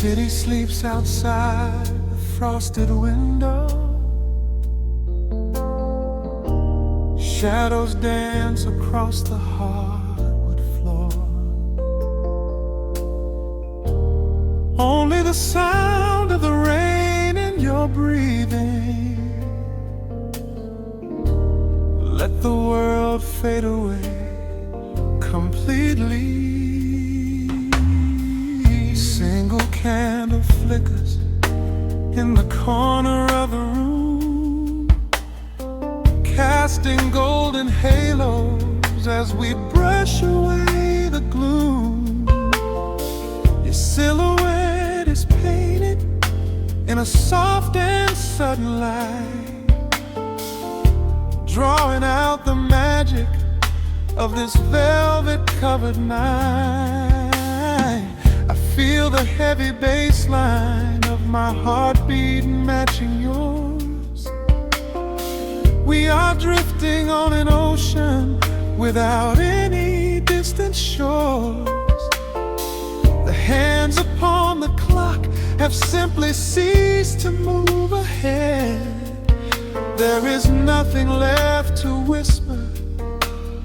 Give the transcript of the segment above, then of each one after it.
city sleeps outside the frosted window. Shadows dance across the hardwood floor. Only the sound of the rain in your breathing. Let the world fade away completely. Single candle flickers in the corner of the room, casting golden halos as we brush away the gloom. Your silhouette is painted in a soft and sudden light, drawing out the magic of this velvet-covered night. I feel the heavy bass line of my heartbeat matching yours. We are drifting on an ocean without any distant shores. The hands upon the clock have simply ceased to move ahead. There is nothing left to whisper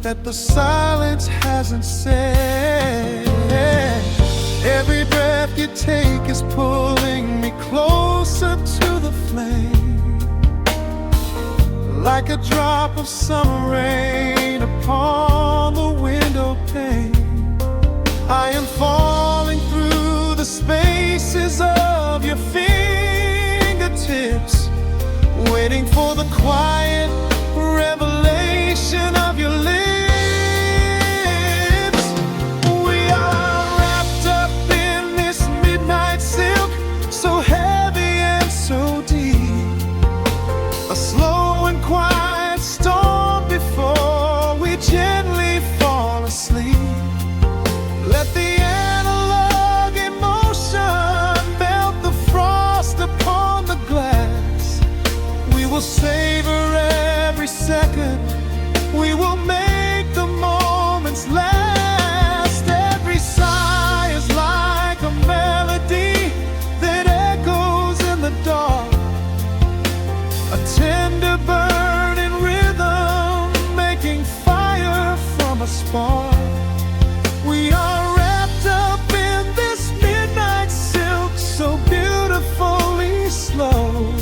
that the silence hasn't said. Every breath you take is pulling me closer to the flame, like a drop of summer rain upon the window pane. I am falling through the spaces of your fingertips, waiting for the quiet revelation of your lips. We are wrapped up in this midnight silk, so heavy and so deep. A slow and quiet storm before we gently fall asleep. Let the analog emotion melt the frost upon the glass. We will savor every second, we will make the moments last. Every sigh is like a melody that echoes in the dark, a tender burning rhythm making fire from a spark. We are wrapped up in this midnight silk, so beautifully slow,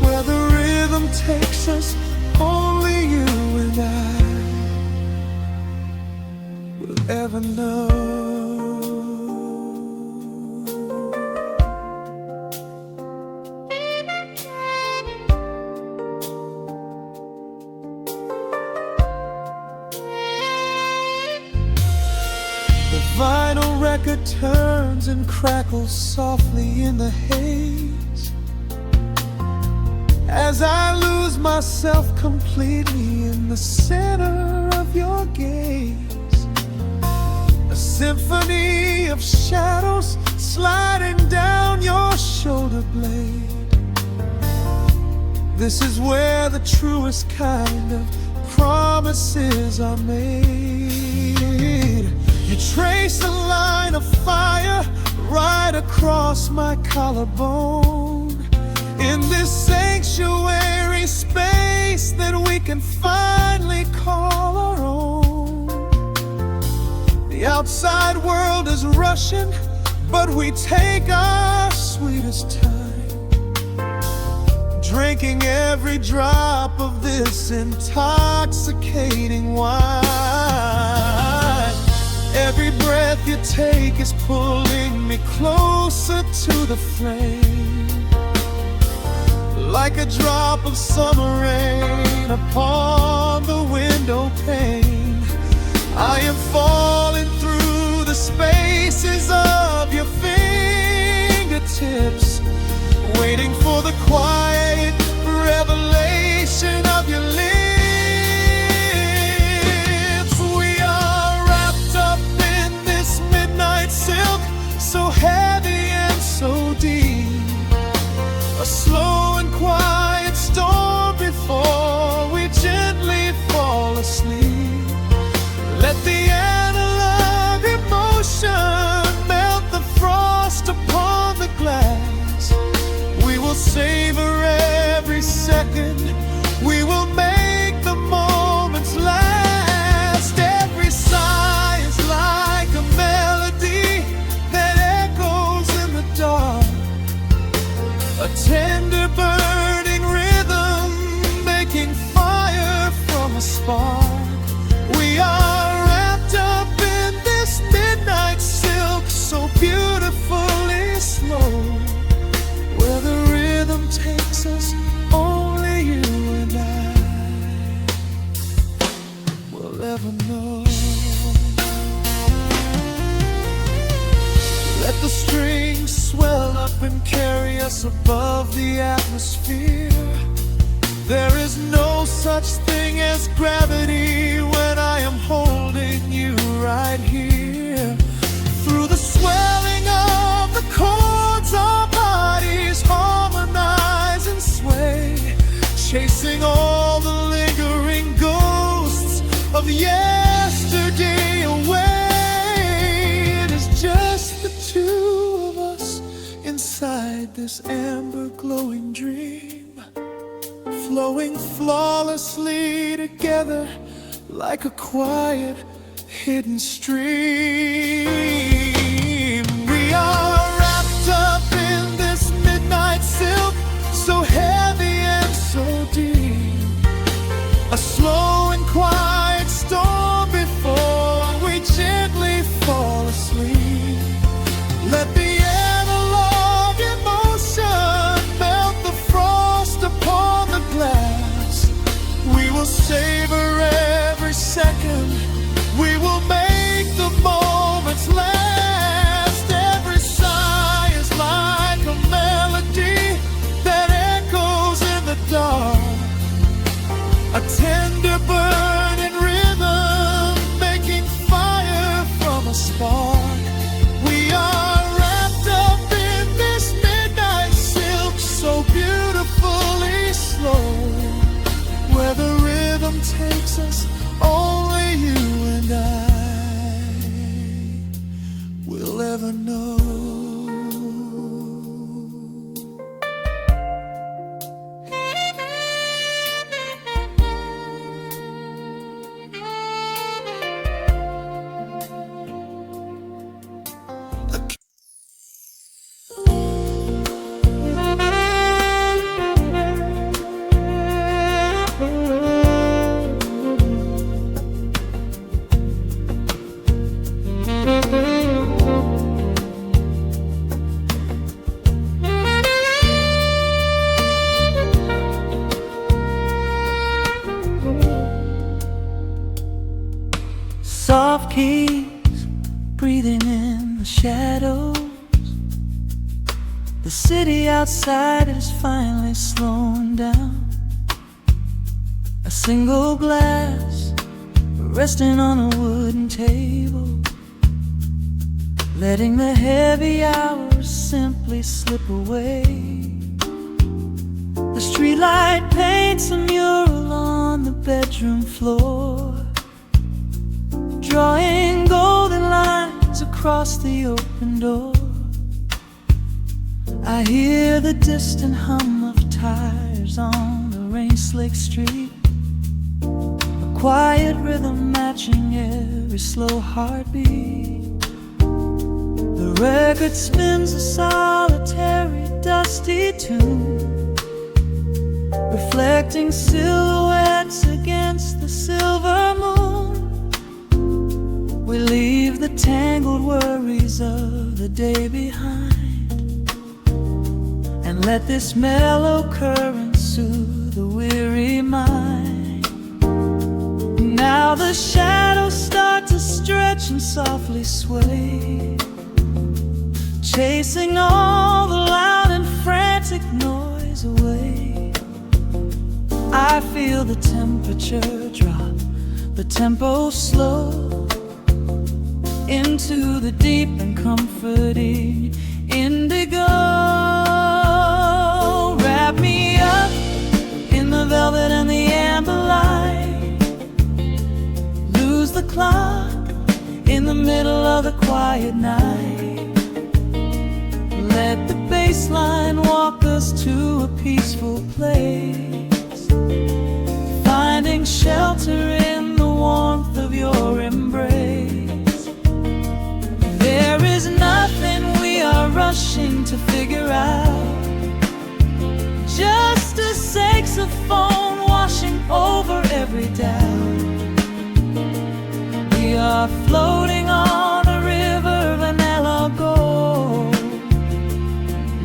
where the rhythm takes us, only you and I will ever know. The vinyl record turns and crackles softly in the haze as I lose myself completely in the center of your gaze. A symphony of shadows sliding down your shoulder blade. This is where the truest kind of promises are made. You trace a line of fire right across my collarbone, in this sanctuary space that we can finally call our own. The outside world is rushing, but we take our sweetest time, drinking every drop of this intoxicating wine. Every breath you take is pulling me closer to the flame, like a drop of summer rain upon the window pane. I am falling through the spaces of your fingertips, waiting for the quiet revelation of your lips. We are wrapped up in this midnight silk, so heavy and so deep. A slow and quiet storm before we gently fall asleep. Let the analog emotion melt the frost upon the strings swell up and carry us above the atmosphere. There is no such thing as gravity when I am holding you right here. Through the swelling of the chords, our bodies harmonize and sway, chasing all the lingering ghosts of yesterday away. It is just the two of us inside this amber glowing dream, flowing flawlessly together like a quiet hidden stream. We are wrapped up in this midnight silk, so heavy and so deep, a slow and quiet storm before we gently fall asleep. Let the analog emotion melt the frost upon the glass. We will savor every second, we will make the moments last. Every sigh is like a melody that echoes in the dark, a tender burning rhythm making fire from a spark. We are wrapped up in this midnight silk, so beautifully slow, where the rhythm takes us, only you and I will ever know. Soft keys breathing in the shadows. The city outside is finally slowing down. A single glass resting on a wooden table, letting the heavy hours simply slip away. The streetlight paints a mural on the bedroom floor, drawing golden lines across the open door. I hear the distant hum of tires on the rain-slicked street, a quiet rhythm matching every slow heartbeat. The record spins a solitary, dusty tune, reflecting silhouettes against the silver moon. We leave the tangled worries of the day behind, and let this mellow current soothe the weary mind. Now the shadows start to stretch and softly sway, chasing all the loud and frantic noise away. I feel the temperature drop, the tempo slow, into the deep and comforting indigo. Wrap me up in the velvet and the amber light, lose the clock in the middle of the quiet night. Let the bassline walk us to a peaceful place, finding shelter in the warmth of your embrace. There is nothing we are rushing to figure out, just a saxophone washing over every doubt. We are floating on a river vanilla gold,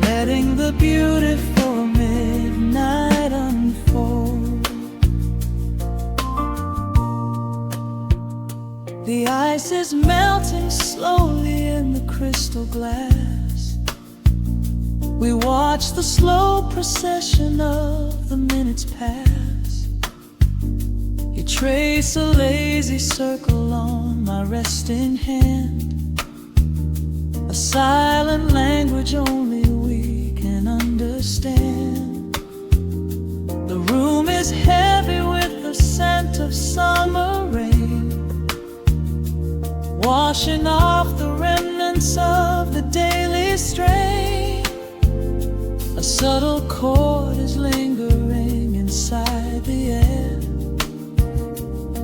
letting the beautiful midnight unfold. The ice is melting slowly in the crystal glass, glass. We watch the slow procession of the minutes pass. You trace a lazy circle on my resting hand, a silent language only we can understand. The room is heavy with the scent of summer rain, washing off the remnants of the daily strain. A subtle chord is lingering inside the air,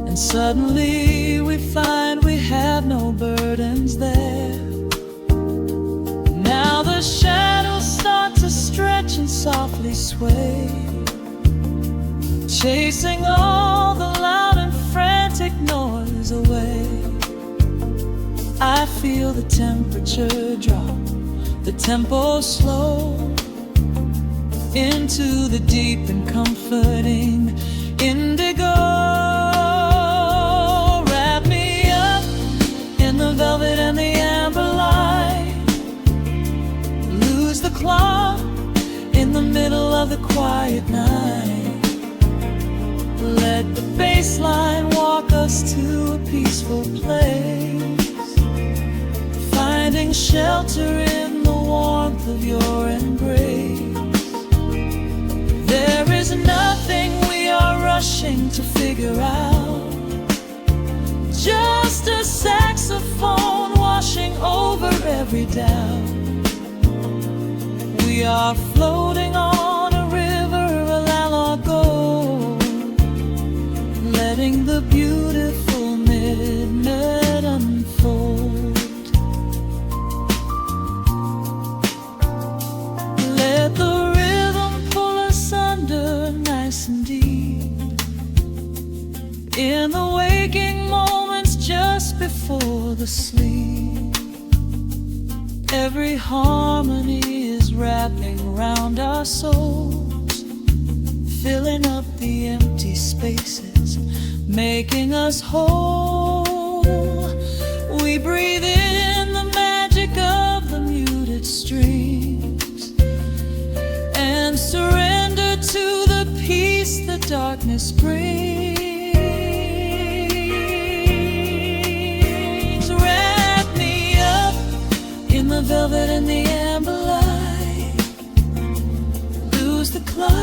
and suddenly we find we have no burdens there. Now the shadows start to stretch and softly sway, chasing all the loud and frantic noise away. I feel the temperature drop, the tempo slow, into the deep and comforting indigo. Wrap me up in the velvet and the amber light, lose the clock in the middle of the quiet night. Let the bassline walk us to a peaceful place, finding shelter in the warmth of your embrace. There is nothing we are rushing to figure out, just a saxophone washing over every doubt. We are floating on a river, a largo, letting the beautiful midnight unfold. Let the rhythm pull us under nice and deep, in the waking moments just before the sleep. Every harmony is wrapping around our souls, filling up the empty spaces, making us whole. We breathe in the magic of the muted strings and surrender to the peace the darkness brings. Wrap me up in the velvet and the amber light, lose the clock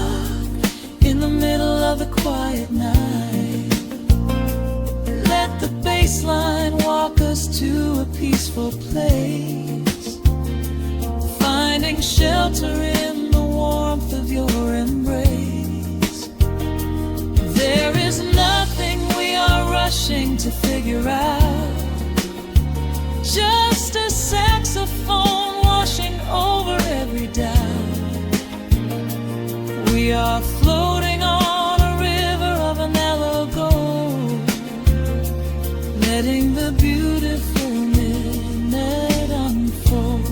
in the middle of the quiet night. Let the bassline walk us to a peaceful place, finding shelter in the warmth of your embrace. There is nothing we are rushing to figure out, just a saxophone washing over every doubt. We are floating on a river of an mellow gold, letting the beautiful midnight unfold.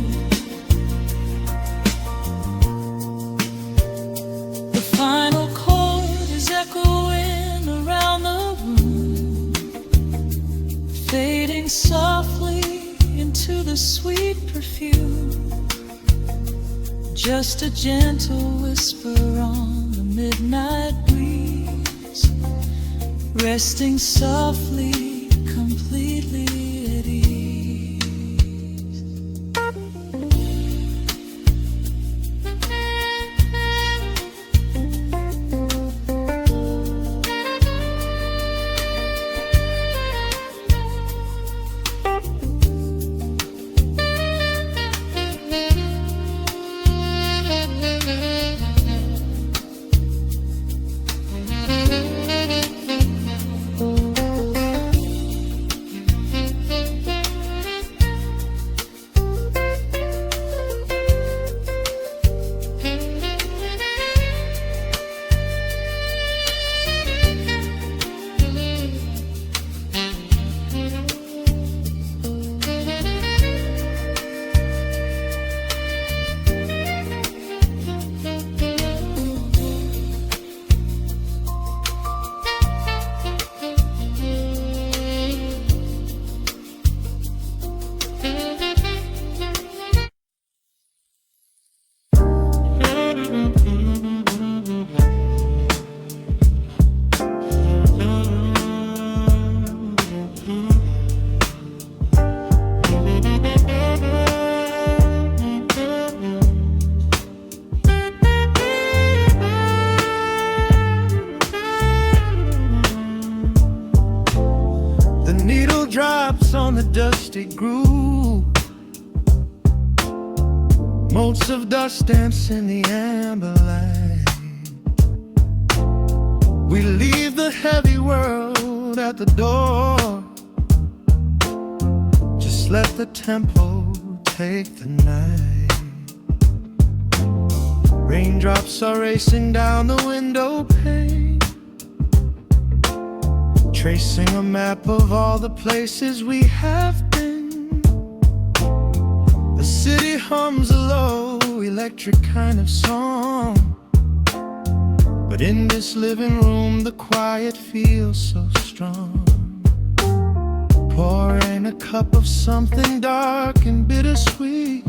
The final chord is echoing around the room, fading softly into the sweet perfume. Just a gentle whisper on the midnight breeze, resting softly, completely at ease. majestic groove. Motes of dust dance in the amber light. We leave the heavy world at the door. Just let the tempo take the night. Raindrops are racing down the window pane, tracing a map of all the places we have been. The city hums a low, electric kind of song, but in this living room the quiet feels so strong. Pouring a cup of something dark and bittersweet,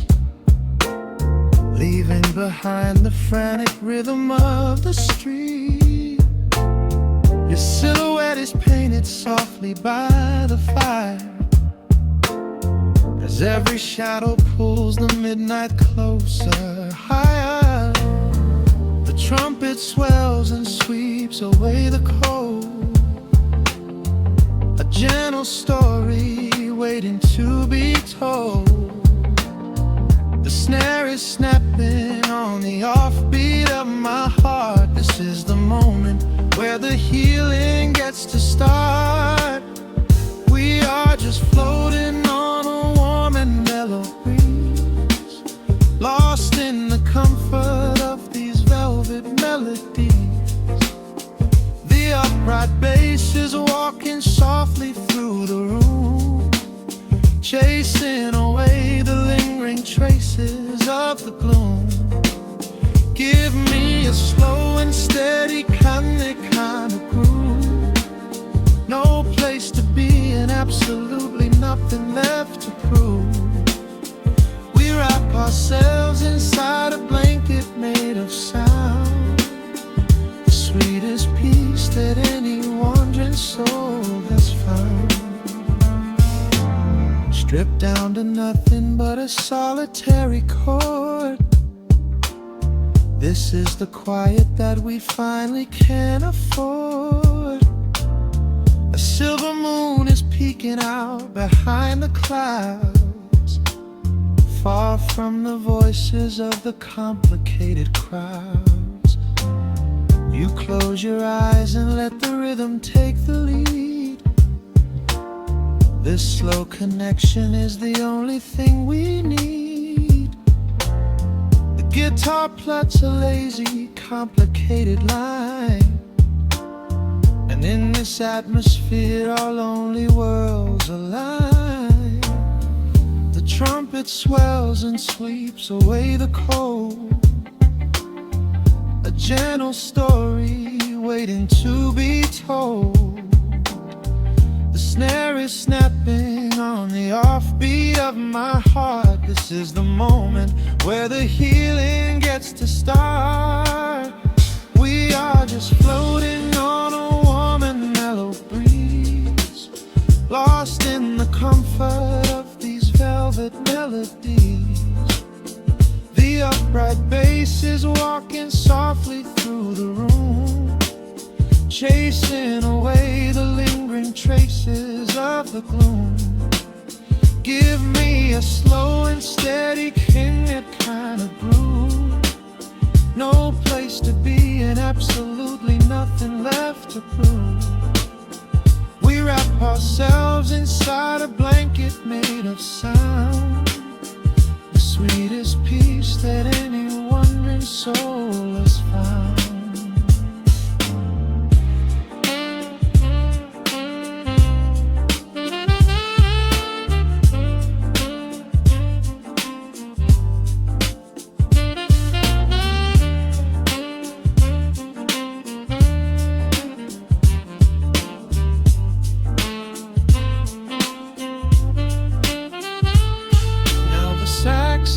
leaving behind the frantic rhythm of the street. Your silhouette is painted softly by the fire, as every shadow pulls the midnight closer, higher. The trumpet swells and sweeps away the cold, a gentle story waiting to be told. The snare is snapping on the offbeat of my heart. This is the moment where the healing gets to start. We are just floating on a warm and mellow breeze, lost in the comfort of these velvet melodies. The upright bass is walking softly through the room, chasing away the lingering traces of the gloom. Give me a slow and steady kind of groove. No place to be and absolutely nothing left to prove. We wrap ourselves inside a blanket made of sound, the sweetest peace that any wandering soul has found. Stripped down to nothing but a solitary chord. This is the quiet that we finally can afford. A silver moon is peeking out behind the clouds, far from the voices of the complicated crowds. You close your eyes and let the rhythm take the lead. This slow connection is the only thing we need. The guitar plucks a lazy, complicated line, and in this atmosphere our lonely worlds align. The trumpet swells and sweeps away the cold, a gentle story waiting to be told. The snare is snapping on the offbeat of my heart. This is the moment where the healing gets to start. We are just floating on a warm and mellow breeze, lost in the comfort of these velvet melodies. The upright bass is walking softly through the room, chasing away the lingering traces of the gloom. Give me a slow and steady kind of groove. No place to be and absolutely nothing left to prove. We wrap ourselves inside a blanket made of sound, the sweetest peace that any wandering soul has found.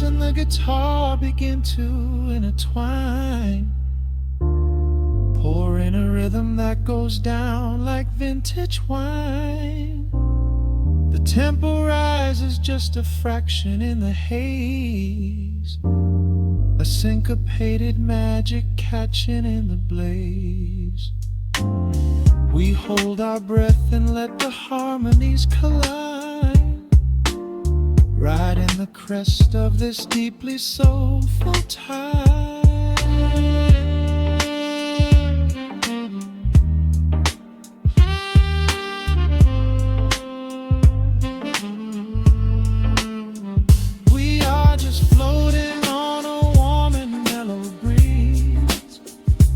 And the guitar begin to intertwine, pouring a rhythm that goes down like vintage wine. The tempo rises just a fraction in the haze, a syncopated magic catching in the blaze. We hold our breath and let the harmonies collide, riding the crest of this deeply soulful tide. We are just floating on a warm and mellow breeze,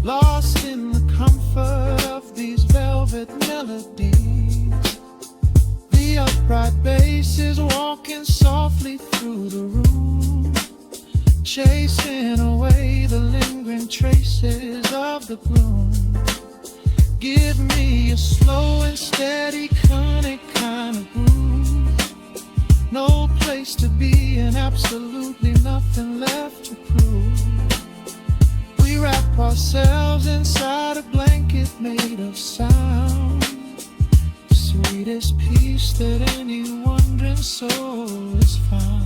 lost in the comfort of these velvet melodies. The upright bass is walking softly through the room, chasing away the lingering traces of the gloom. Give me a slow and steady conic kind of groove. No place to be and absolutely nothing left to prove. We wrap ourselves inside a blanket made of sound, sweetest peace that any wandering soul has found.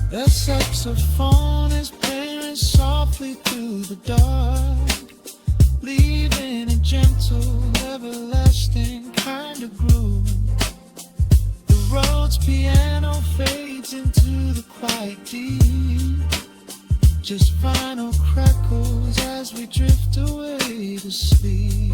The saxophone is playing softly through the dark, leaving a gentle, everlasting kind of groove. The road's piano fades into the quiet deep, just vinyl crackles as we drift away to sleep.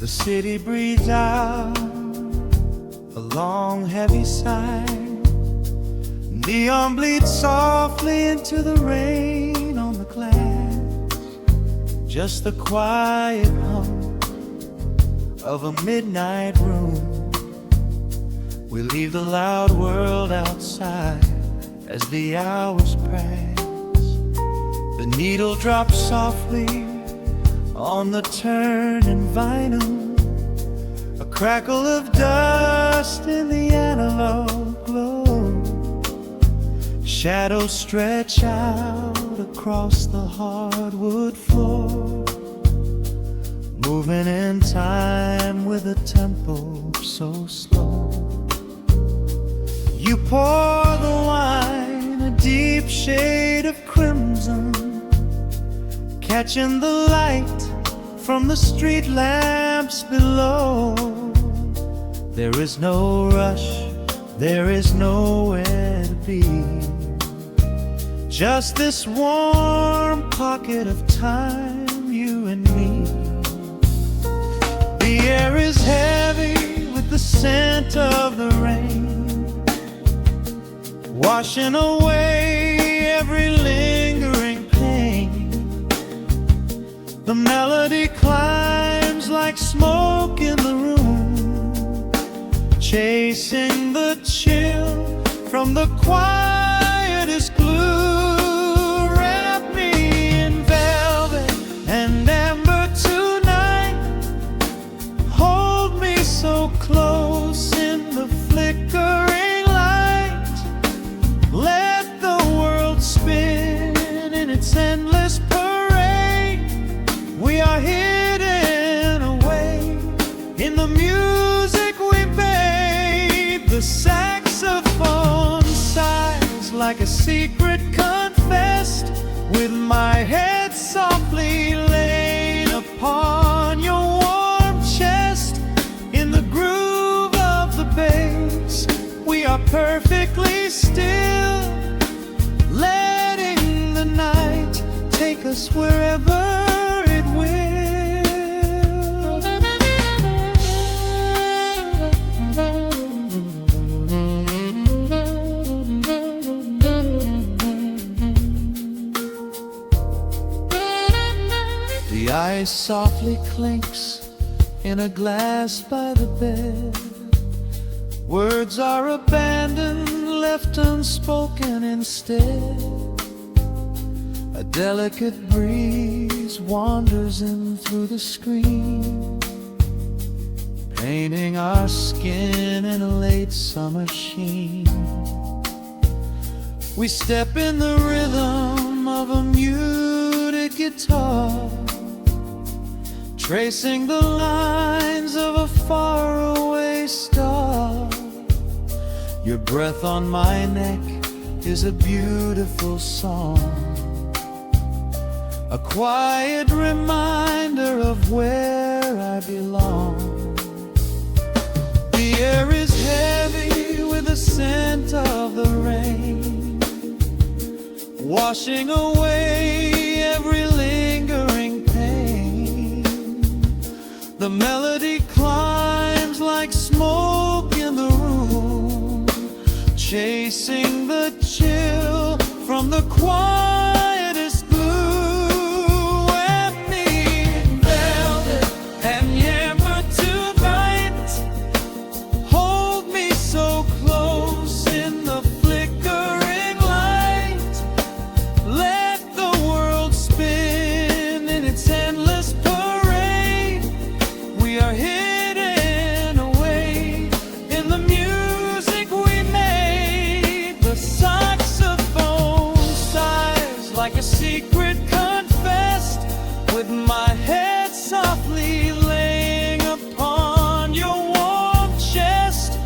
The city breathes out a long heavy sigh. Neon bleeds softly into the rain on the glass. Just the quiet hum of a midnight room. We leave the loud world outside as the hours pass. The needle drops softly on the turning vinyl, a crackle of dust in the analog glow. Shadows stretch out across the hardwood floor, moving in time with a tempo so slow. You pour the wine, a deep shade of crimson, catching the light from the street lamps below. There is no rush, there is nowhere to be, just this warm pocket of time, you and me. The air is heavy with the scent of the rain, washing away every lingering pain. The melody climbs like smoke in the room, chasing the chill from the quietest glue. Wrap me in velvet and amber tonight, hold me so close in the flickering light. Let the world spin in its endless parade. We are hidden away in the music we made. like a secret confessed, with my head softly laid upon your warm chest. In the groove of the bass, we are perfectly still, letting the night take us wherever it will. The ice softly clinks in a glass by the bed. Words are abandoned, left unspoken instead. A delicate breeze wanders in through the screen, painting our skin in a late summer sheen. We step in the rhythm of a muted guitar, tracing the lines of a faraway star. Your breath on my neck is a beautiful song, a quiet reminder of where I belong. The air is heavy with the scent of the rain, washing away every lingering pain. The melody climbs like smoke in the room, chasing the chill from the quietest blue. Wrap me in velvet and yammer tonight, hold me so close in the flickering light. Let the world spin in its endless parade. We are hidden away in the music we made. The saxophone sighs like a secret confessed, with my head softly laying upon your warm chest.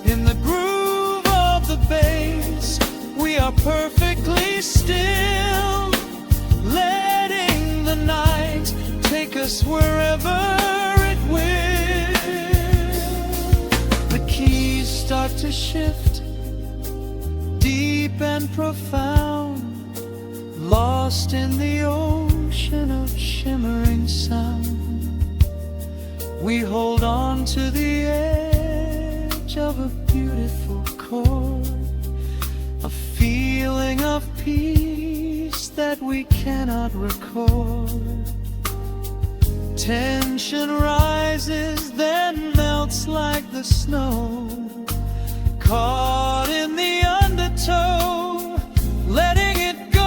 In the groove of the bass, we are perfectly still, letting the night take us wherever it will. The keys start to shift, deep and profound, lost in the ocean of shimmering sound. We hold on to the edge of a beautiful chord, a feeling of peace that we cannot record. Tension rises, then melts like the snow, caught in the undertow, letting it go.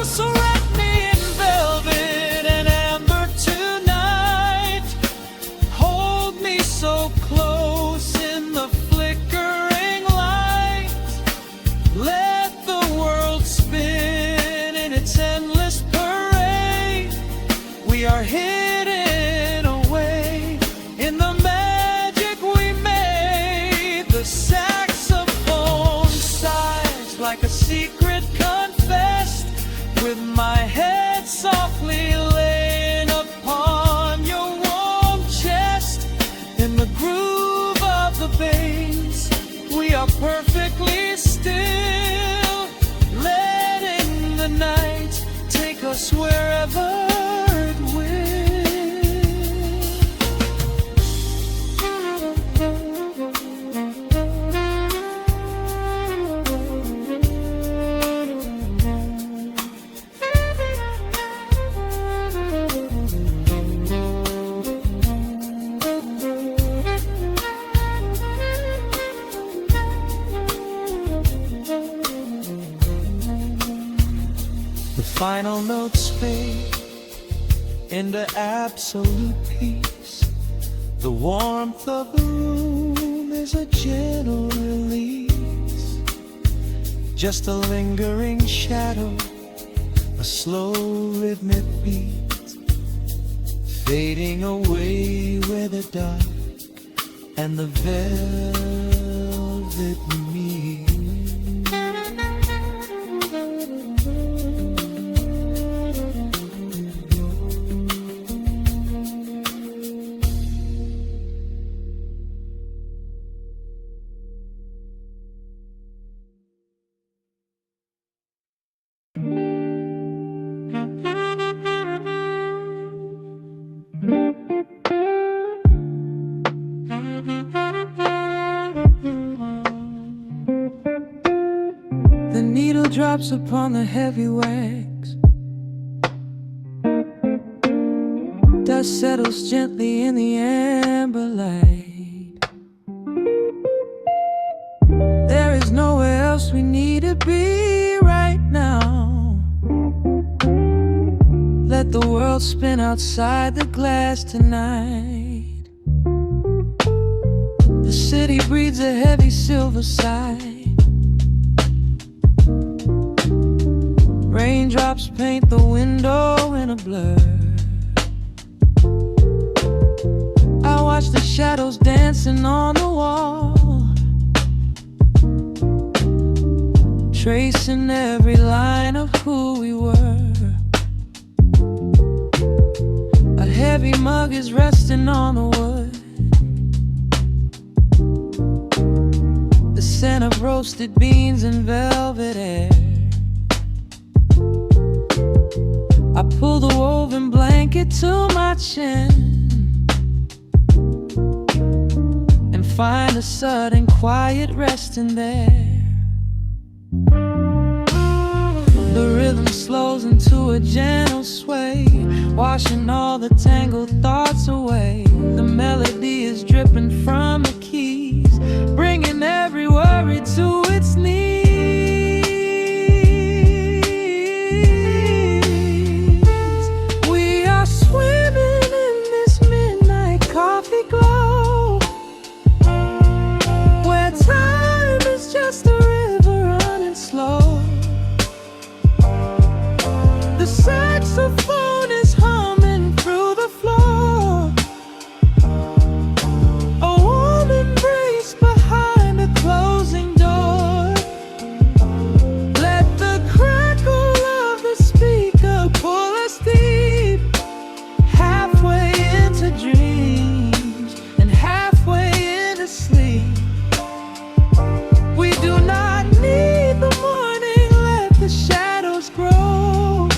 So wrap me in velvet and amber tonight, hold me so close in the flickering light. Let the world spin in its endless parade. We are hidden away in the magic we made. The saxophone sighs like a secret confessed, with my head softly laying upon your warm chest. In the groove of the bass, we are perfectly still, letting the night take us wherever it will. The final notes fade into absolute peace. The warmth of the room is a gentle release, just a lingering shadow, a slow rhythmic beat, fading away where the dark and the velvet that we meet. The needle drops upon the heavy wax. Dust settles gently in the amber light. There is nowhere else we need to be right now. Let the world spin outside the glass tonight. The city breathes a heavy silver sigh. Raindrops paint the window in a blur. I watch the shadows dancing on the wall, tracing every line of who we were. A heavy mug is resting on the wood. The scent of roasted beans and velvet air. I pull the woven blanket to my chin and find a sudden quiet resting there. The rhythm slows into a gentle sway, washing all the tangled thoughts away. The melody is dripping from the keys, bringing every worry to its knees. The saxophone is humming through the floor. A warm embrace behind a closing door. Let the crackle of the speaker pull us deep, halfway into dreams and halfway into sleep. We do not need the morning, let the shadows grow.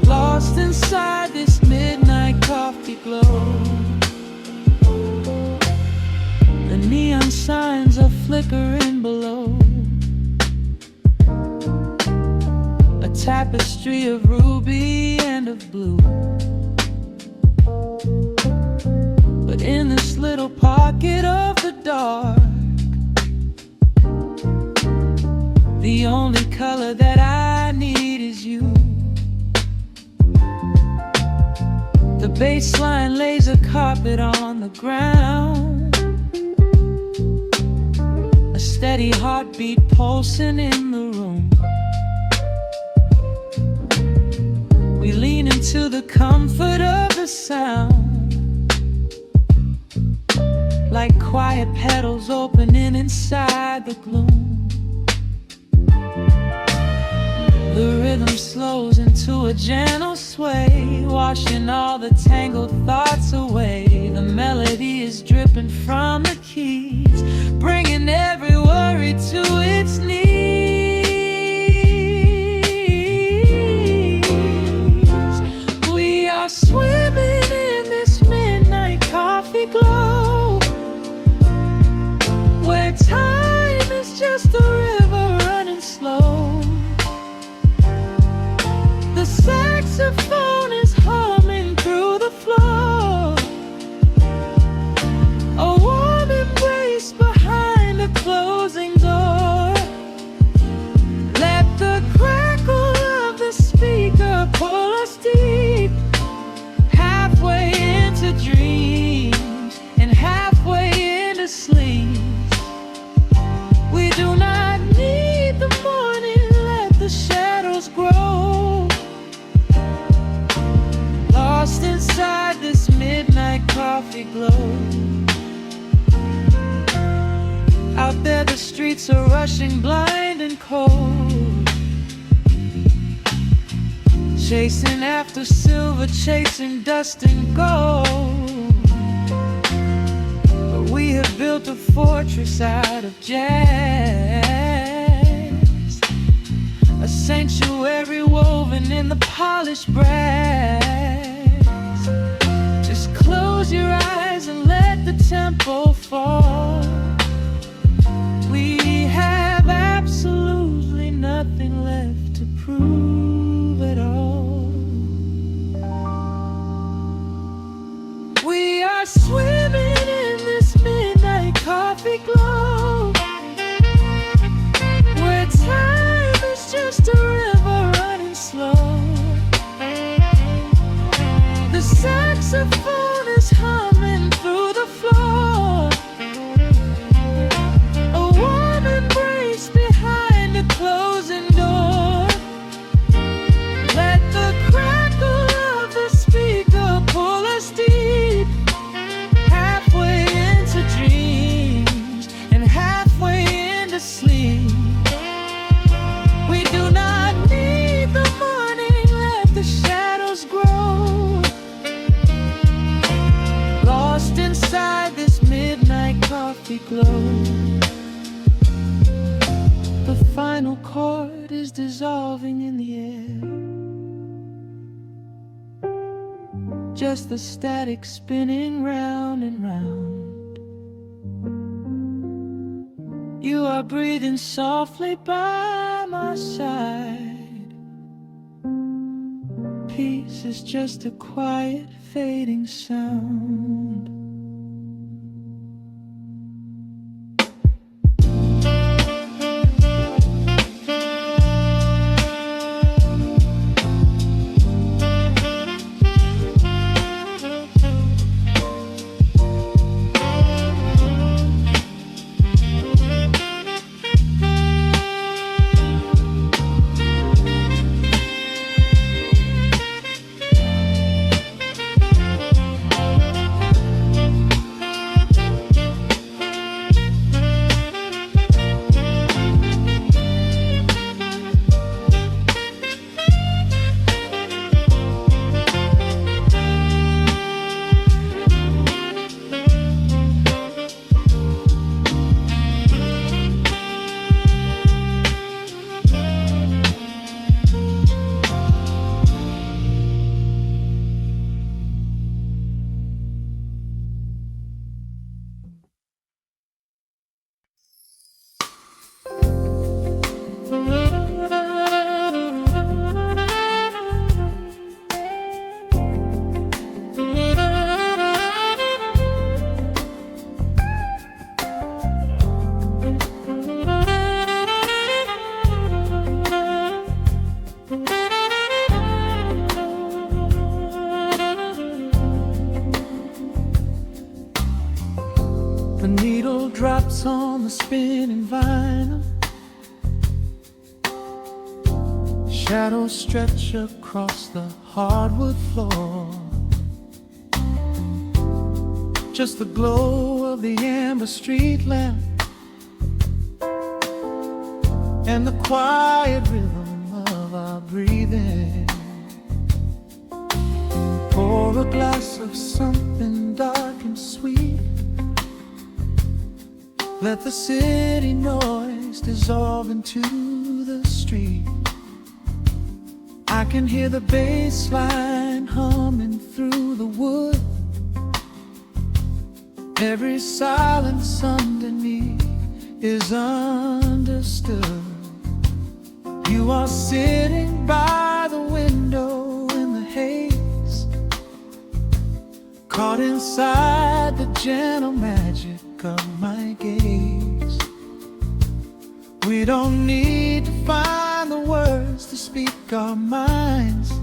Lost inside this midnight coffee glow. The neon signs are flickering below. A tapestry of ruby and of blue. But in this little pocket of the dark, the only color that I need is you. The bassline lays a carpet on the ground, a steady heartbeat pulsing in the room. We lean into the comfort of the sound, like quiet petals opening inside the gloom. The rhythm slows into a gentle sway, washing all the tangled thoughts away. The melody is dripping from the keys, bringing every worry to its knees. We are swimming in this midnight coffee glow, where time is just a river running slow. The saxophone is humming through the floor. Out there the streets are rushing blind and cold, chasing after silver, chasing dust and gold. But we have built a fortress out of jazz, a sanctuary woven in the polished brass. Just close your eyes and let the tempo fall. We have absolutely nothing left to prove at all. We are swimming in this midnight coffee glow, where time is just a river running slow. The saxophone is humming through the floor, a warm embrace behind a closing door. Let the crackle of the speaker pull us deep, halfway into dreams and halfway into sleep. We do not need the morning, let the shadows grow, lost inside this midnight coffee glow. The final chord is dissolving in the air, just the static spinning round and round. You are breathing softly by my side. Peace is just a quiet fading sound. The needle drops on the spinning vinyl, shadows stretch across the hardwood floor. Just the glow of the amber street lamp and the quiet rhythm of our breathing. Pour a glass of something dark and sweet, let the city noise dissolve into the street. I can hear the bass line humming through the wood, every silence underneath is understood. You are sitting by the window in the haze, caught inside the gentle magic of my gaze. We don't need to find the words to speak our minds,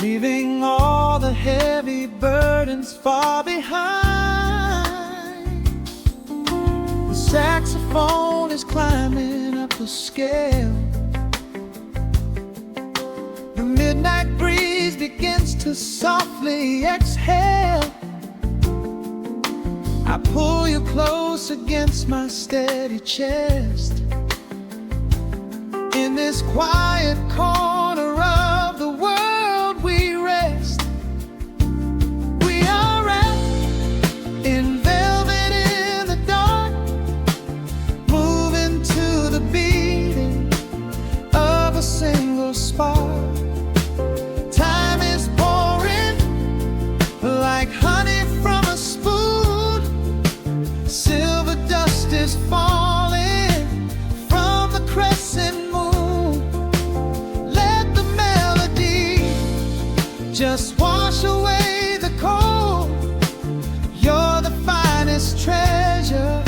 leaving all the heavy burdens far behind. The saxophone is climbing up the scale, the midnight breeze begins to softly exhale. I pull you close against my steady chest. In this quiet corner of the world we rest. We are wrapped in velvet in the dark, moving to the beating of a single spark. Time is pouring like honey from a spoon. Silver dust is falling from the crescent moon. Let the melody just wash away the cold. You're the finest treasure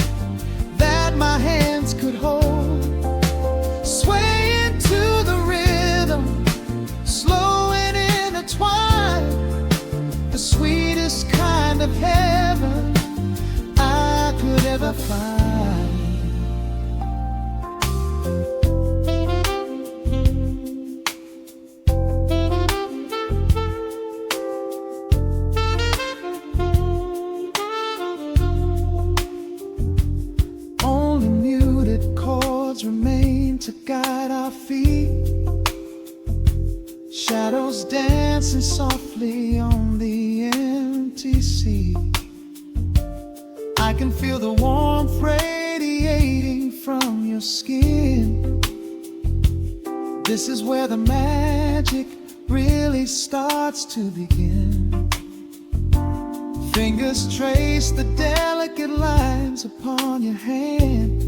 that my hands could hold. Swaying to the rhythm, slow and intertwined, the sweetest kind of heaven I could ever find. Only muted chords remain to guide our feet. Shadows dancing softly on the empty sea. I can feel the warmth radiating from your skin. This is where the magic really starts to begin. Fingers trace the delicate lines upon your hand,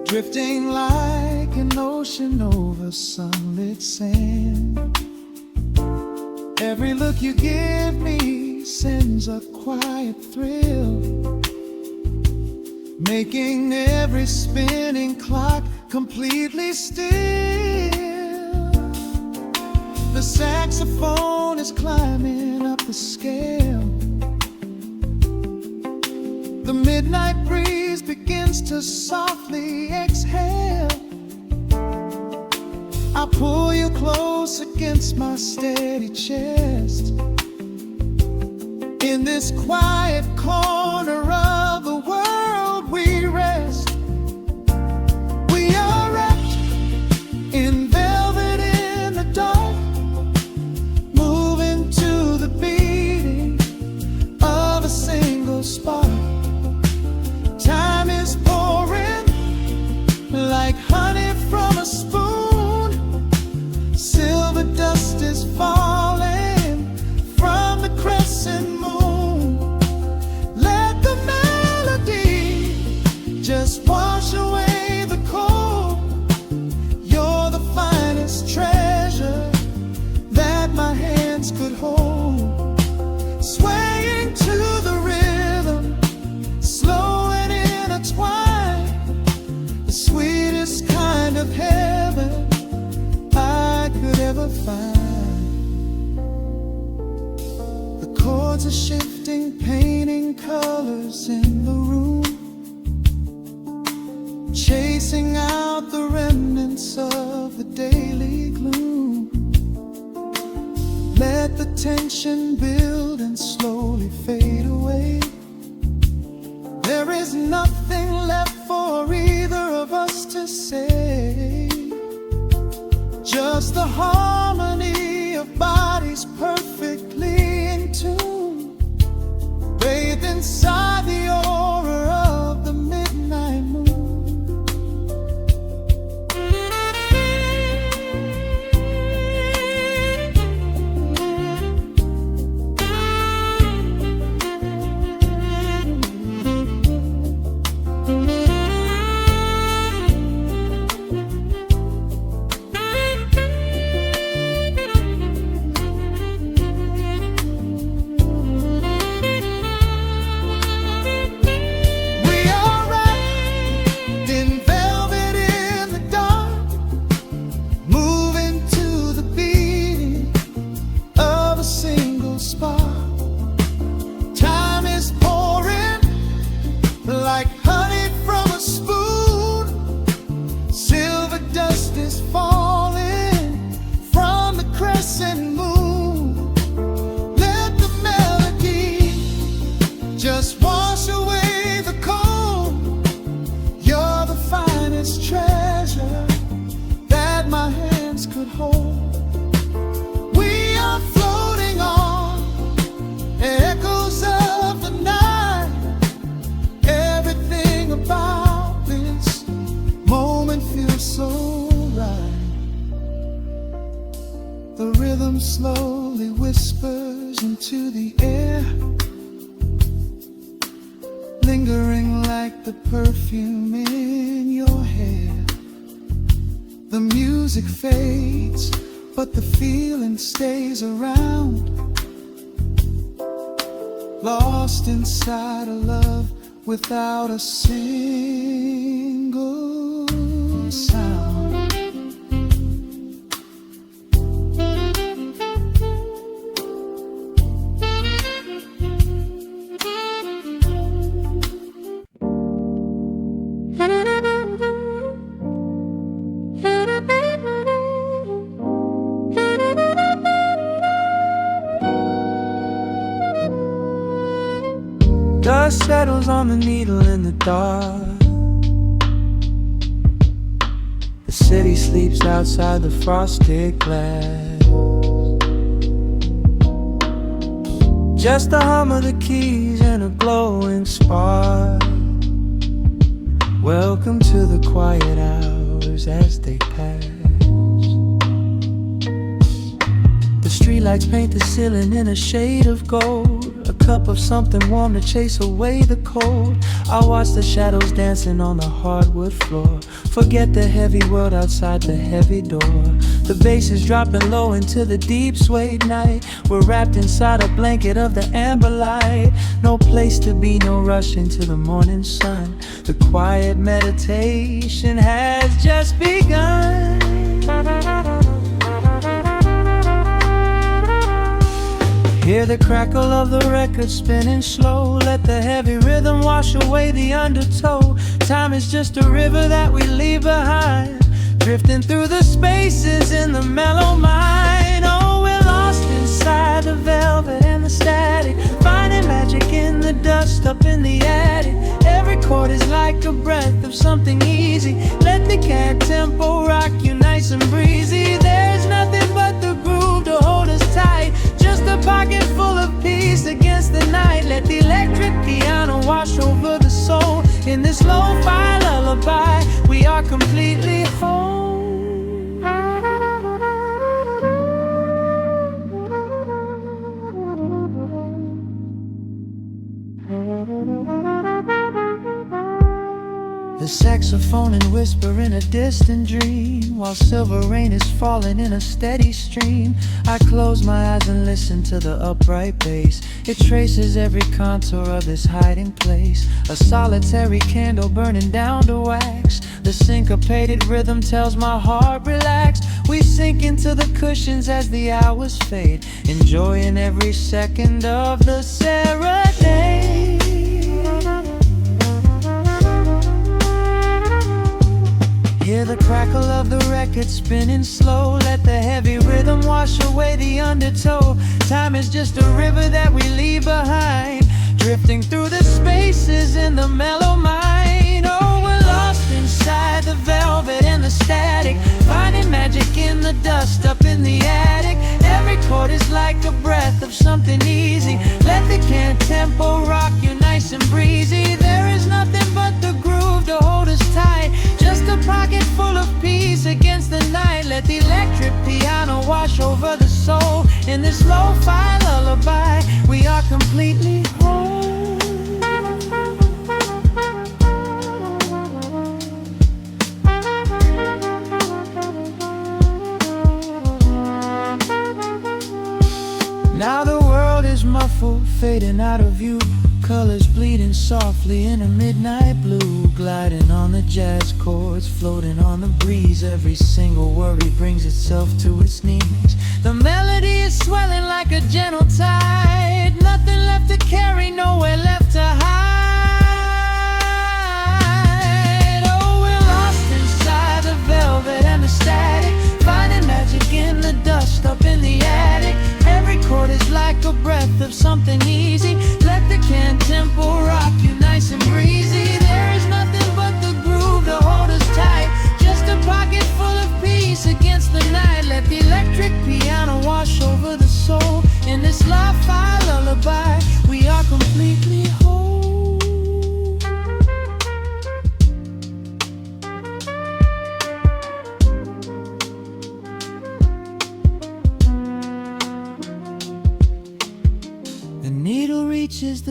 drifting like an ocean over sunlit sand. Every look you give me sends a quiet thrill, making every spinning clock completely still. The saxophone is climbing up the scale. The midnight breeze begins to softly exhale. I pull you close against my steady chest. In this quiet corner of the world we rest. We are wrapped in velvet in the dark, moving to the beating of a single spark. Time is pouring like honey from a spoon. Silver dust is falling from the crescent moon. Let the melody just wash away the cold. You're the finest treasure that my hands could hold. Swaying to the rhythm, slow and intertwined, the sweetest kind of heaven I could ever find. The chords are shifting, painting colors in the room, chasing out the remnants of the daily gloom. Let the tension build and slowly fade away. There is nothing left for either of us to say. Just the harmony of bodies perfectly in tune, bathed inside the aura of the midnight moon. just wash away the cold. You're the finest treasure that my hands could hold. We are floating on echoes of the night. Everything about this moment feels so right. The rhythm slowly whispers into the air, lingering like the perfume in your hair. The music fades, but the feeling stays around, lost inside a love without a single sound. Dust settles on the needle in the dark. The city sleeps outside the frosted glass. Just the hum of the keys and a glowing spark. Welcome to the quiet hours as they pass. The streetlights paint the ceiling in a shade of gold. A cup of something warm to chase away the cold. I watch the shadows dancing on the hardwood floor. Forget the heavy world outside the heavy door. The bass is dropping low into the deep suede night. We're wrapped inside a blanket of the amber light. No place to be, no rush into the morning sun. The quiet meditation has just begun. Hear the crackle of the record spinning slow. Let the heavy rhythm wash away the undertow. Time is just a river that we leave behind, drifting through the spaces in the mellow mind. Oh, we're lost inside the velvet and the static, finding magic in the dust up in the attic. Every chord is like a breath of something easy. Let the cat tempo rock you nice and breezy. There's nothing but the groove to hold us tight, just a pocket full of peace against the night. Let the electric piano wash over the soul. In this lo-fi lullaby, we are completely whole. The saxophone and whisper in a distant dream, while silver rain is falling in a steady stream. I close my eyes and listen to the upright bass. It traces every contour of this hiding place. A solitary candle burning down to wax. The syncopated rhythm tells my heart relax. We sink into the cushions as the hours fade, enjoying every second of the serenade. Hear the crackle of the record spinning slow. Let the heavy rhythm wash away the undertow. Time is just a river that we leave behind, drifting through the spaces in the mellow mind. Oh, we're lost inside the velvet and the static, finding magic in the dust up in the attic. Every chord is like a breath of something easy. Let the can tempo rock you nice and breezy. There is nothing but the groove to hold us tight, just a pocket full of peace against the night. Let the electric piano wash over the soul. In this lo-fi lullaby, we are completely whole. Now the world is muffled, fading out of view. Colors bleeding softly in a midnight blue, gliding on the jazz chords, floating on the breeze. Every single worry brings itself to its knees. The melody is swelling like a gentle tide. Nothing left to carry, nowhere left to hide. Oh, we're lost inside the velvet and the static, finding magic in the dust up in the attic. Every chord is like a breath of something easy. Let the can tempo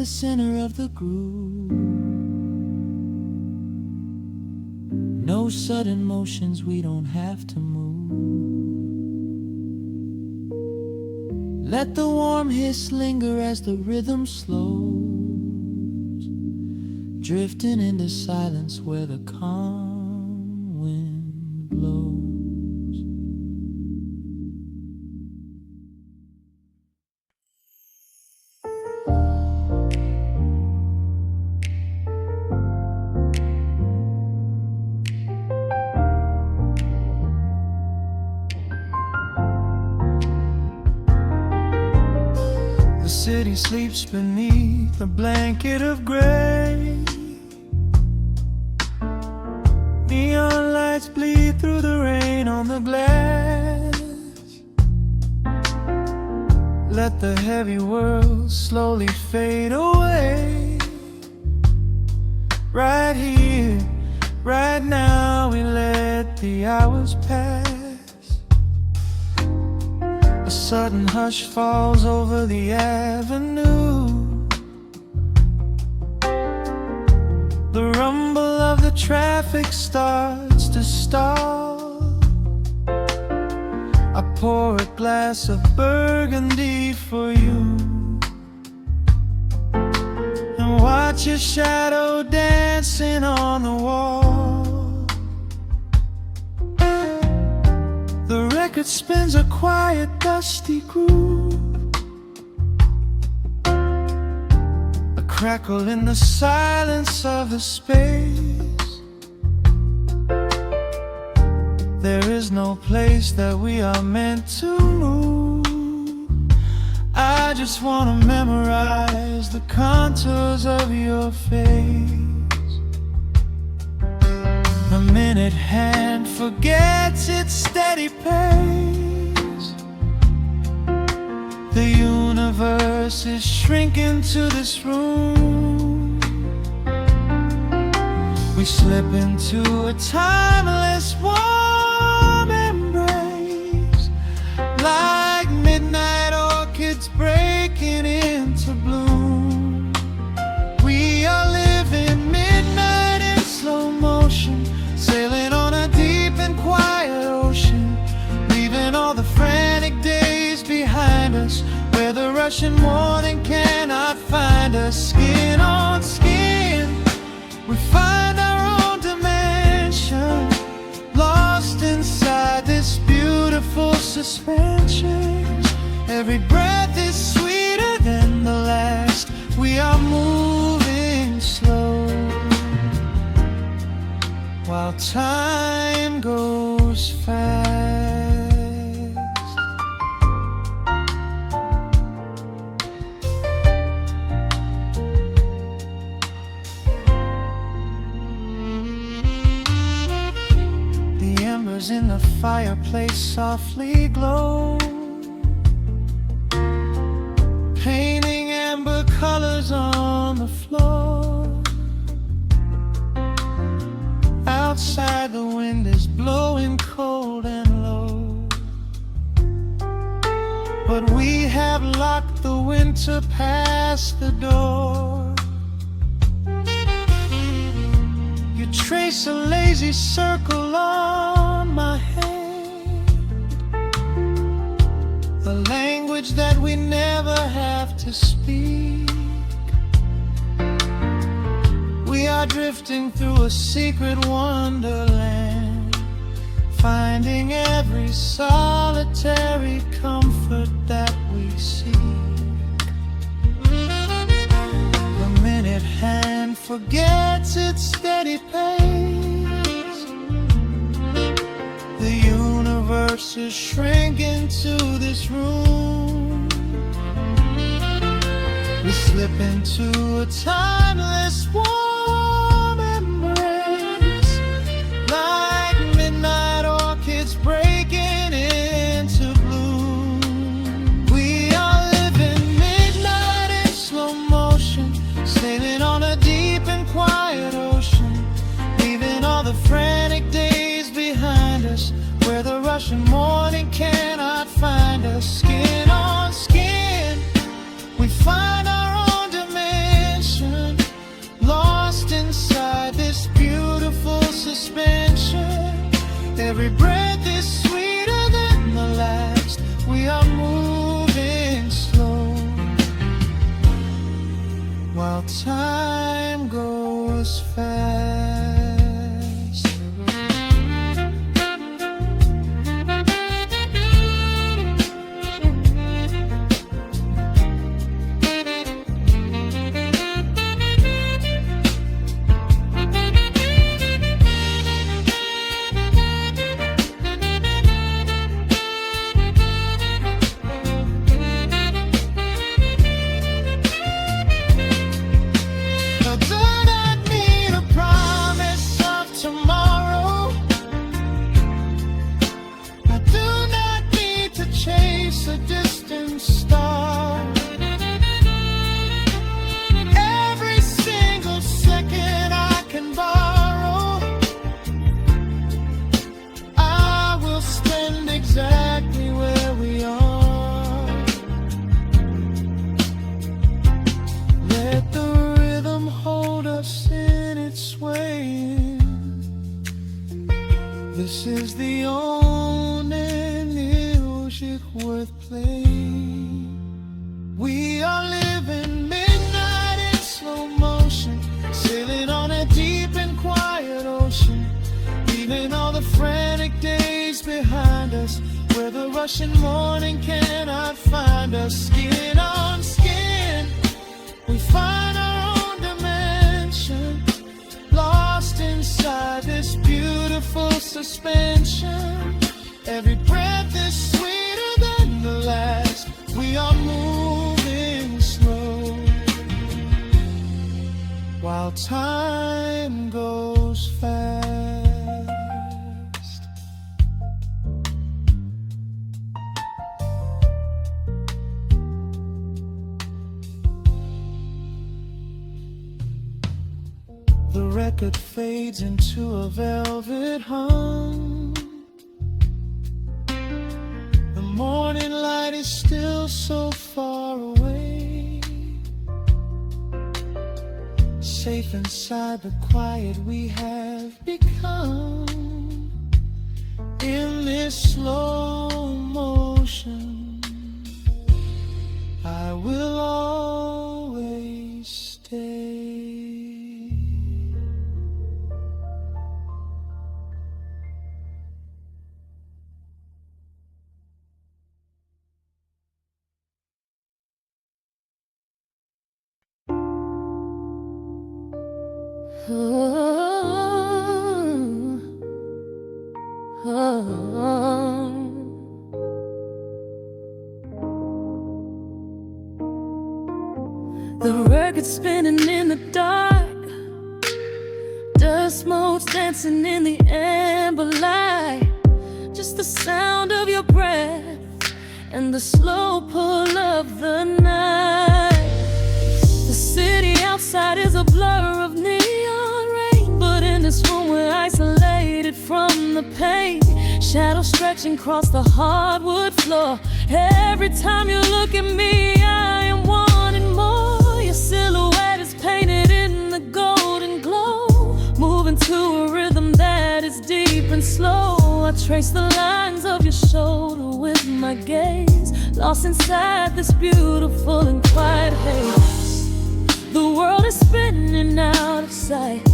the center of the groove. No sudden motions, we don't have to move. Let the warm hiss linger as the rhythm slows, drifting into silence where the calm wind blows. The city sleeps beneath a blanket of gray. Neon lights bleed through the rain on the glass. Let the heavy world slowly fade away. Right here, right now, we let the hours pass. A sudden hush falls over the avenue. The rumble of the traffic starts to stall. I pour a glass of burgundy for you and watch your shadow dancing on the wall. The record spins a quiet, dusty groove. A crackle in the silence of the space. There is no place that we are meant to move. I just wanna memorize the contours of your face. A minute hand forgets its steady pace. The universe is shrinking to this room. We slip into a timeless warm embrace, like midnight orchids breaking into bloom. We are living midnight in slow motion, sailing on a deep and quiet ocean, leaving all the frantic days behind us, where the rushing morning cannot find us. Skin on skin, we find our own dimension, lost inside this beautiful suspension. Every breath is sweeter than the last. We are moving slow, while time goes fast. The embers in the fireplace softly glow, painting amber colors on the floor. Outside the wind is blowing cold and low, but we have locked the winter past the door. You trace a lazy circle on my hand, a language that we never have to speak. We are drifting through a secret wonderland, finding every solitary comfort that we seek. The minute hand forgets its steady pace. The universe is shrinking to this room. We slip into a timeless warm embrace, like midnight orchids breaking into bloom. We are living midnight in slow motion, sailing on a deep and quiet ocean, leaving all the frantic days behind us, where the rushing morning cannot find us. Skin on skin, we find our own dimension, while time goes fast. A distant star. Every single second I can borrow, I will spend exactly where we are. Let the rhythm hold us in its swaying. This is the only music worth playing. We are living midnight in slow motion, sailing on a deep and quiet ocean, leaving all the frantic days behind us, where the rushing morning cannot find us. Skin on skin, we find our own dimension, lost inside this beautiful suspension. Every breath is sweeter than the last. We are moving slow, while time goes fast. The record fades into a velvet hum. The morning light is still so far away. Safe inside the quiet we have become. In this slow motion, I will always stay. The record spinning in the dark, dust motes dancing in the amber light. Just the sound of your breath and the slow pull of the night. The city outside is a blur of neon rain, but in this room we're isolated from the pain. Shadows stretching across the hardwood floor. Every time you look at me, I am wanting more. Your silhouette is painted in the golden glow, moving to a rhythm that is deep and slow. I trace the lines of your shoulder with my gaze, lost inside this beautiful and quiet haze. The world is spinning out of sight.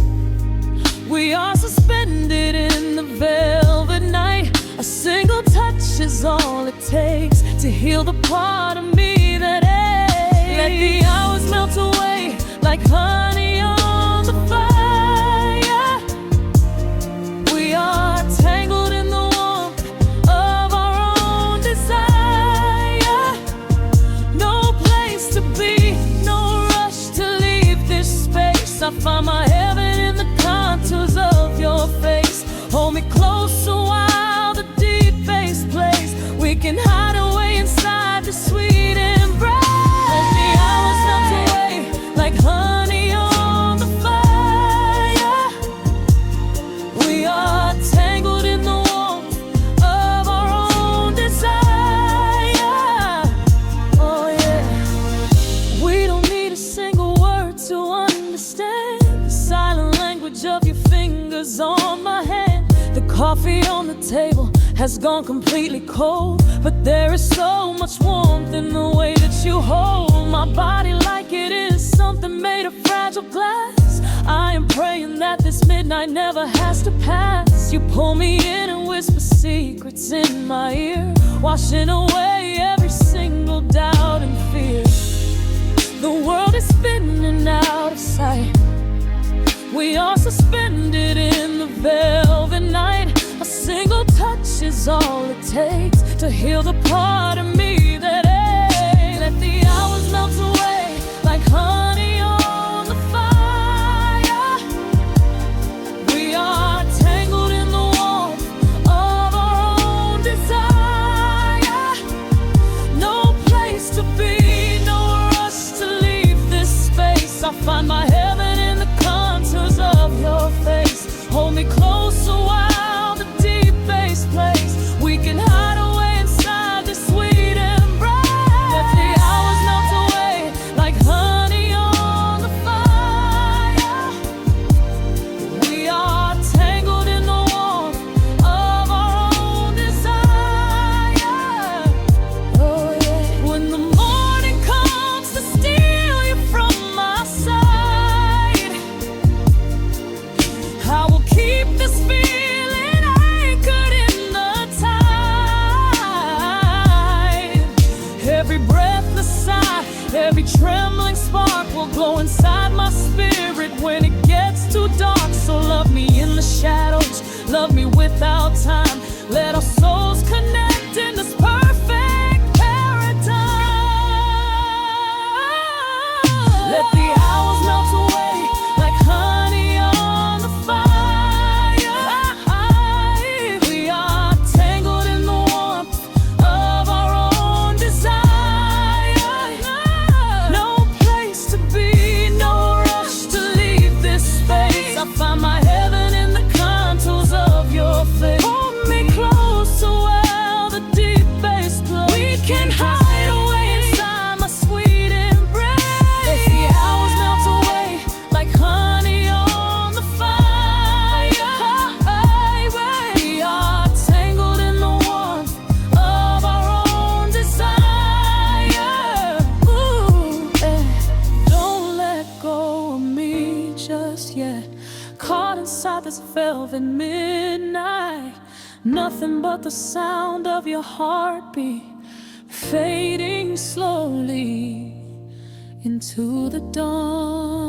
We are suspended in the velvet night. A single touch is all it takes to heal the part of me that aches. Let the hours melt away like honey on the fire. We are tangled in the warmth of our own desire. No place to be, no rush to leave this space. I find my heaven in the contours of your face. Hold me closer while the deep bass plays. We can hide away inside the sweet embrace. Let the hours melt away like honey on the fire. We are tangled in the warmth of our own desire. Oh yeah. We don't need a single word to understand the silent language of your fingers on my hand. The coffee on the table has gone completely cold, but there is so much warmth in the way that you hold my body like it is so something made of fragile glass. I am praying that this midnight never has to pass. You pull me in and whisper secrets in my ear, washing away every single doubt and fear. The world is spinning out of sight. We are suspended in the velvet night. A single touch is all it takes to heal the part of me that aches. Let the hours melt away like honey on the fire. We are tangled in the warmth of our own desire. No place to be, no rush to leave this space. I find my heaven in the contours of your face. Hold me closer while the deep bass plays. We can hide away inside this sweet embrace. Let the hours melt away like honey on the fire. We are tangled in the warmth of our own desire. Oh yeah. When the morning comes to steal you from my side, I will keep this feeling anchored in the tide. Every breathless sigh, every trembling spark will glow inside my spirit when it gets too dark. So love me in the shadows, love me without time. Let our souls connect in this perfect paradise. Let the hours melt away like honey on the fire. We are tangled in the warmth of our own desire. No place to be, no rush to leave this space. I find my heaven in the contours of your face. Hold me closer while the deep bass plays. We can hide away inside my sweet embrace. Let the hours melt away like honey on the fire. We are tangled in the warmth of our own desire. Ooh, don't let go of me just yet. Caught inside this velvet midnight. Nothing but the sound of your heartbeat fading slowly into the dawn.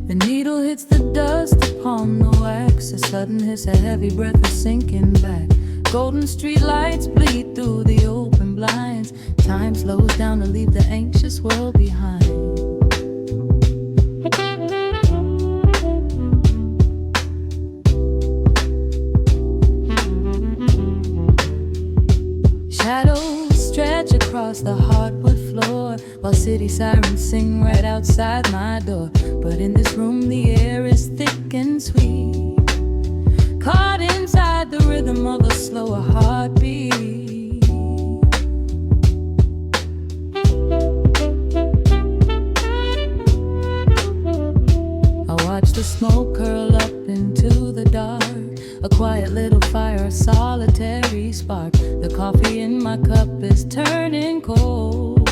The needle hits the dust upon the wax. A sudden hiss, a heavy breath is sinking back. Golden street lights bleed through the open blinds. Time slows down to leave the anxious world behind. Shadows stretch across the hardwood floor, while city sirens sing right outside my door. But in this room the air is thick and sweet, caught inside the rhythm of a slower heartbeat. I watch the smoke curl up into the dark, a quiet little fire, a solitary spark. The coffee in my cup is turning cold,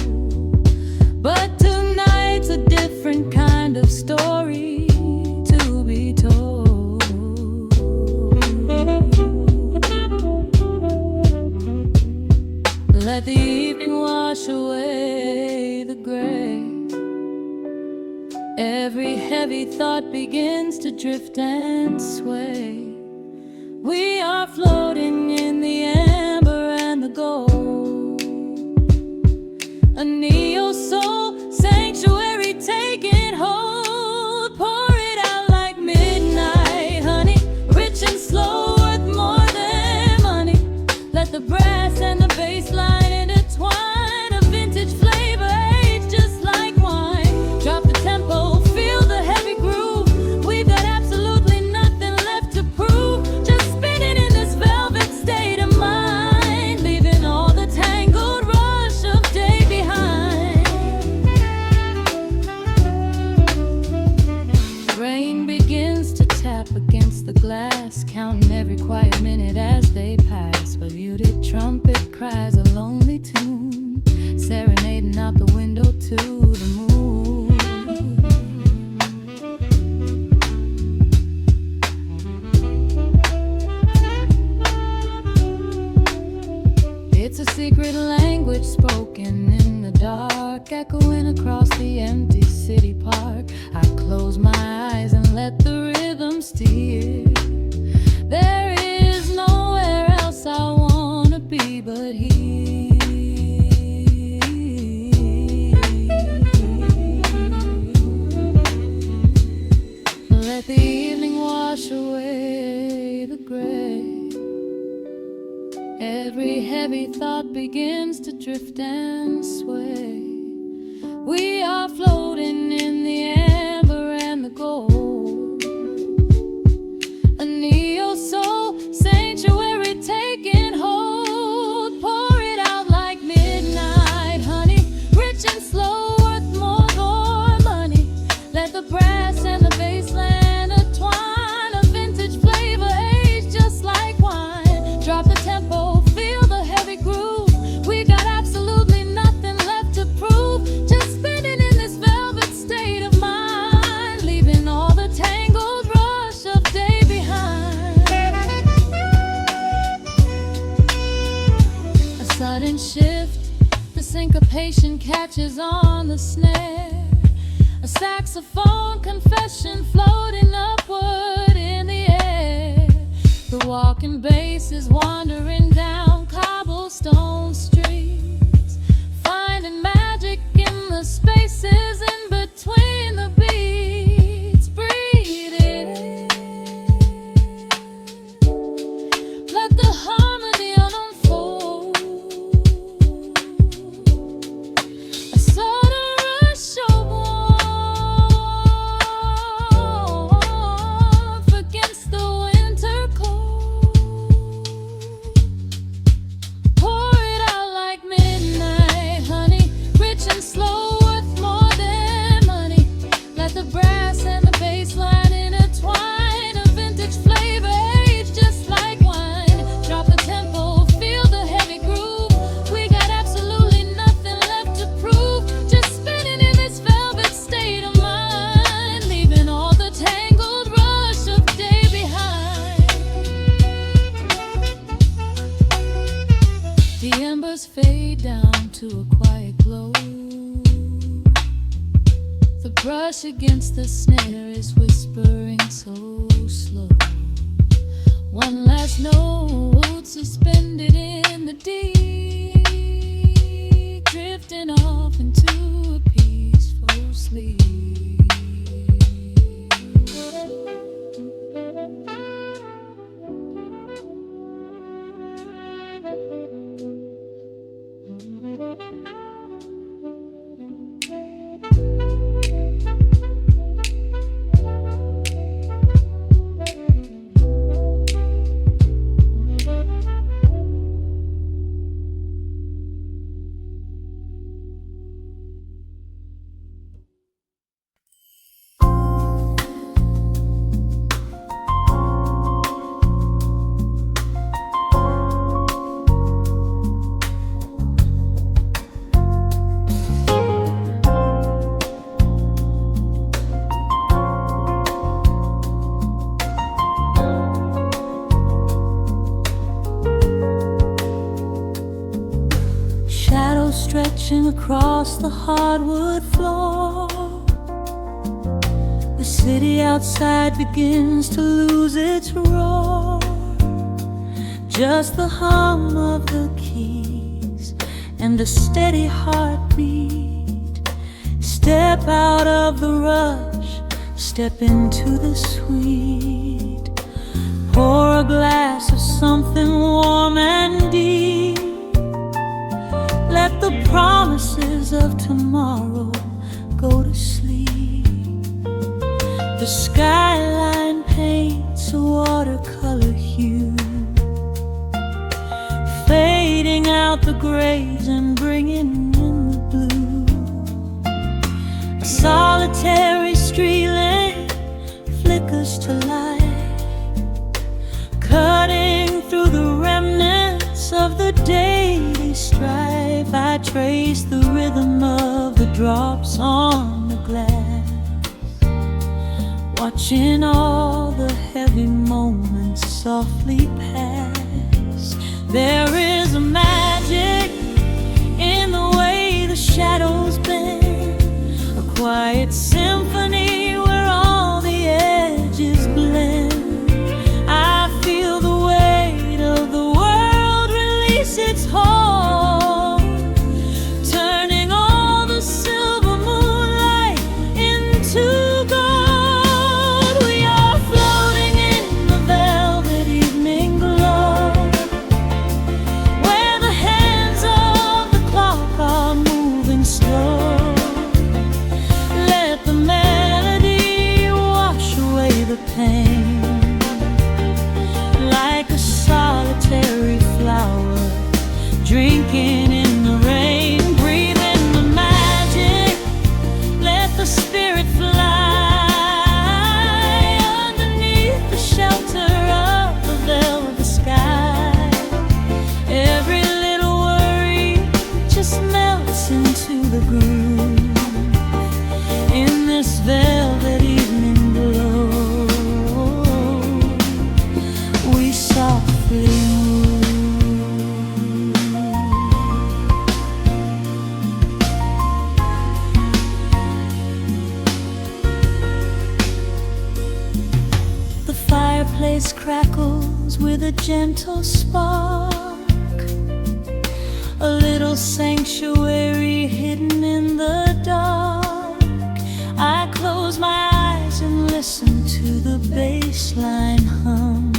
but tonight's a different kind of story to be told. Let the evening wash away the gray. Every heavy thought begins to drift and sway. We are floating in the amber and the gold, a neo-soul sanctuary taking hold. Pour it out like midnight honey, rich and slow, worth more than money. Let the brass and the bass line intertwine, a vintage flavor aged just like wine. Drop the tempo, every quiet minute as they pass. But muted trumpet cries a lonely tune, serenading out the window to the moon. It's a secret language spoken in the dark, echoing across the empty city park. I close my eyes and let the rhythm steer. There is nowhere else I wanna be but here. Let the evening wash away the gray. Every heavy thought begins to drift and sway. We are floating in the amber and the gold, a neo-soul sanctuary taking hold. Pour it out like midnight honey, rich and slow, worth more than money. Let the brass and the bassline entwine, a vintage flavor aged just like wine. Drop the tempo, feel the heavy groove. We got absolutely nothing left to prove, just spinning in this velvet state of mind, leaving all the tangled rush of day behind. A sudden shift, the syncopation catches on the snare. A saxophone confession floating upward in the air. The walking bass is wandering down cobblestone streets, finding magic in the spaces in between the beats. Breathe it in, let the harmony unfold. A sudden rush of warmth against the winter cold. Pour it out like midnight honey, rich and slow, worth more than money. Let the brass and the bassline intertwine, a vintage flavor aged just like wine. Drop the tempo, feel the heavy groove. We got absolutely nothing left to prove, just spinning in this velvet state of mind, leaving all the tangled rush of day behind. The embers fade down to a quiet glow. The brush against the snare is whispering so slow. One last note suspended in the deep, drifting off into a peaceful sleep. Shadows stretching across the hardwood floor. The city outside begins to lose its roar. Just the hum of the keys and a steady heartbeat. Step out of the rush, step into the sweet. Pour a glass of something warm and deep. Let the promises of tomorrow go to sleep. The skyline paints a watercolor hue, fading out the grays and bringing in the blue. A solitary street lamp flickers to light, cut daily strife, I trace the rhythm of the drops on the glass, watching all the heavy moments softly pass. There is a magic in the way the shadows bend, a quiet symphony where all the edges blend. I feel the weight of the world release its hold, turning all the silver moonlight into gold. We are floating in the velvet evening glow, where the hands of the clock are moving slow. Let the melody wash away the pain, like a solitary flower drinking in the rain. Breathe in the magic, let the spirit fly underneath the shelter of the velvet sky. Every little worry just melts into the groove in this velvet evening glow. We softly move. The fireplace crackles with a gentle spark, a little sanctuary hidden in the dark. I close my eyes and listen to the bassline hum,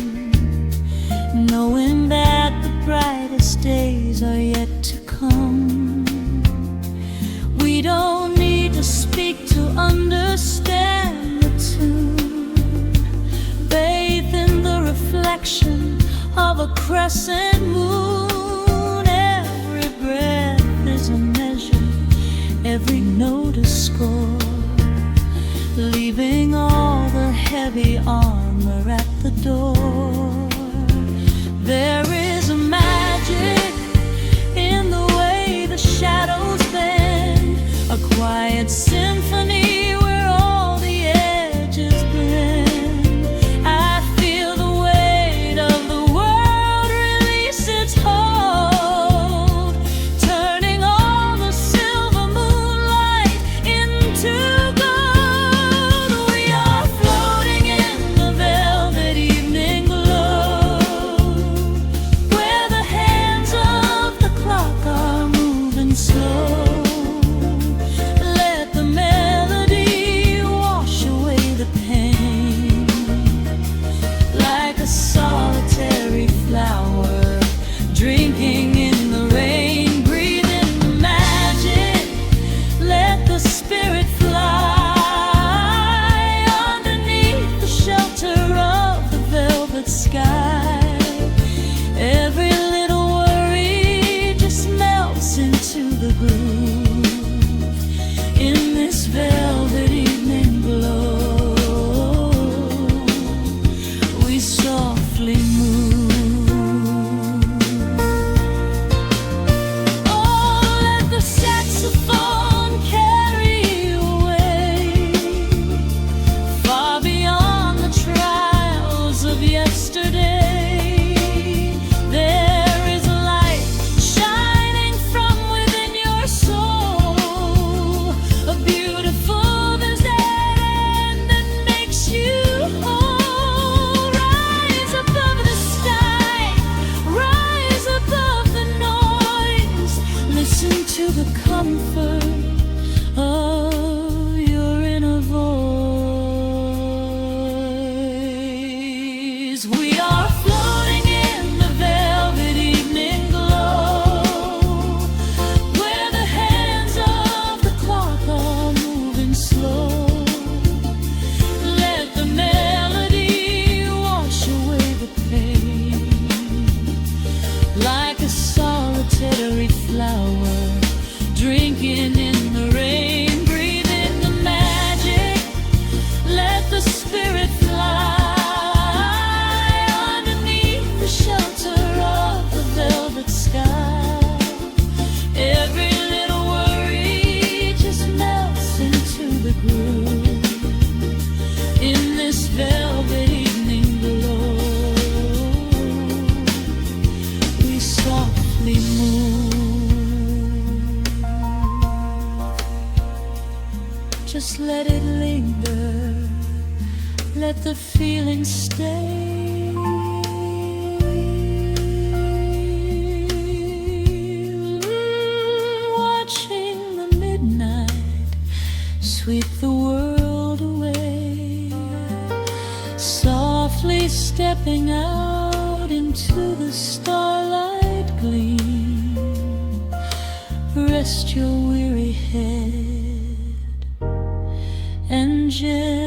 knowing that the brightest days are yet to come. We don't need to speak to understand the tune, bathed in the reflection of a crescent moon. Every breath is a measure, every note a score, leaving all the heavy armor at the door. There is a magic in the way the shadows bend, a quiet symphony where all the edges blend. I feel the weight of the world release its hold, turning all the silver moonlight into gold. We are floating in the velvet evening this velvet evening glow, we softly move. Just let it linger, let the feeling stay. Watching the midnight sweep the world away, softly stepping out into the starlight gleam. Rest your weary head and gently